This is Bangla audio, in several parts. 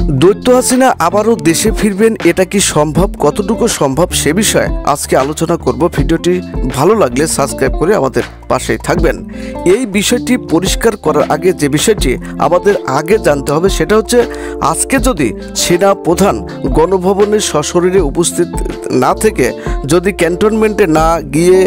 দৈত্য হাসিনা আবারও দেশে ফিরবেন, এটা কি সম্ভব, কতটুকু সম্ভব সে বিষয়ে আজকে আলোচনা করব। ভিডিওটি ভালো লাগলে সাবস্ক্রাইব করে আমাদের পাশেই থাকবেন। এই বিষয়টি পরিষ্কার করার আগে যে বিষয়টি আমাদের আগে জানতে হবে সেটা হচ্ছে, আজকে যদি সেনা প্রধান গণভবনের সশরীরে উপস্থিত না থেকে যদি ক্যান্টনমেন্টে না গিয়ে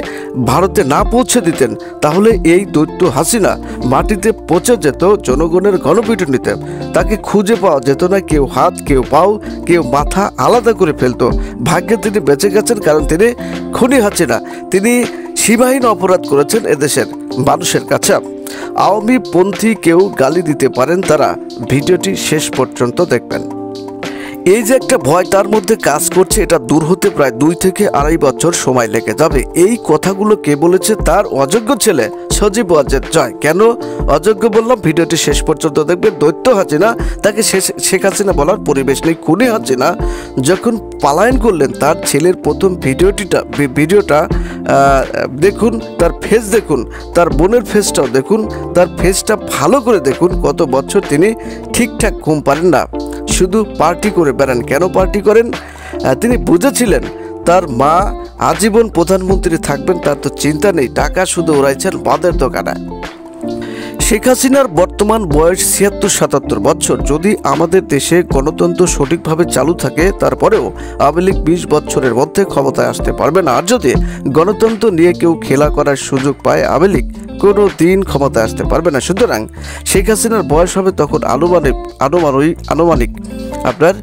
ভারতে না পৌঁছে দিতেন, তাহলে এই দৈত্য হাসিনা মাটিতে পচে যেত, জনগণের গণপিটুনিতে তাকে খুঁজে পাওয়া যেত না। কেউ হাত, কেউ পাও, কেউ মাথা আলাদা করে ফেলতো। ভাগ্যে তিনি বেঁচে গেছেন, কারণ তিনি খুনি হাসিনা, তিনি সীমাহীন অপরাধ করেছেন এদেশের মানুষের কাছে। আওয়ামী পন্থী কেউ গালি দিতে পারেন, তারা ভিডিওটি শেষ পর্যন্ত দেখবেন। এই যে একটা ভয় তার মধ্যে কাজ করছে, এটা দূর হতে প্রায় 2 থেকে 2.5 বছর সময় লেগে যাবে। এই কথাগুলো কে বলেছে? তার অযোগ্য ছেলে সজীব ওয়াজেদ জয়। কেন অযোগ্য বললাম? ভিডিওটি শেষ পর্যন্ত দেখবেন। দৈত্য হাসিনা, তাকে শেখ হাসিনা বলার পরিবেশ নেই। খুনি হাসিনা যখন পলায়ন করলেন, তার ছেলের প্রথম ভিডিওটা দেখুন, তার ফেস দেখুন, তার বোনের ফেসটাও দেখুন, তার ফেসটা ভালো করে দেখুন। কত বছর তিনি ঠিকঠাক ঘুম পারেন না, শুধু পার্টি করে বেড়ান। কেন পার্টি করেন? তিনি বুঝেছিলেন তার মা আজীবন প্রধানমন্ত্রী থাকবেন, তার তো চিন্তা নেই, টাকা শুধু উড়াইছেন মদের দোকানে। শেখ হাসিনার বর্তমান বয়স 76-77 বছর। যদি আমাদের দেশে গণতন্ত্র সঠিকভাবে চালু থাকে, তারপরেও আওয়ামী লীগ 20 বছরের মধ্যে ক্ষমতায় আসতে পারবে না। আর যদি গণতন্ত্র নিয়ে কেউ খেলা করার সুযোগ পায়, আওয়ামী লীগ কোনো দিন ক্ষমতায় আসতে পারবে না। সুতরাং শেখ হাসিনার বয়স হবে তখন আনুমানিক আপনার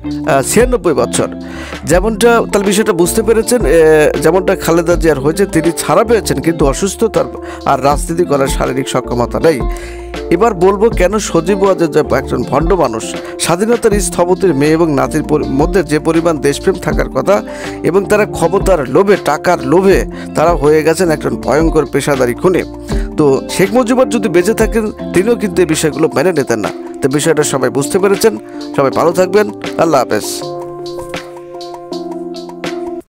96 বছর। যেমনটা তার বিষয়টা বুঝতে পেরেছেন, যেমনটা খালেদা জিয়ার হয়েছে, তিনি ছাড়া পেয়েছেন কিন্তু অসুস্থ, তার আর রাজনীতি করার শারীরিক সক্ষমতা নেই। এবার বলবো কেন সজীব ওয়াজেদ একজন ভণ্ড মানুষ, স্বাধীনতার স্থপতির মেয়ে এবং নাতির মধ্যে যে পরিমাণ দেশপ্রেম থাকার কথা, এবং তারা ক্ষমতার লোভে, টাকার লোভে তারা হয়ে গেছেন একজন ভয়ঙ্কর পেশাদারি খুনি। তো শেখ মুজিবুর যদি বেঁচে থাকেন, তিনিও কিন্তু এই বিষয়গুলো মেনে নিতেন না। তো বিষয়টা সবাই বুঝতে পেরেছেন। সবাই ভালো থাকবেন। আল্লাহ হাফেজ।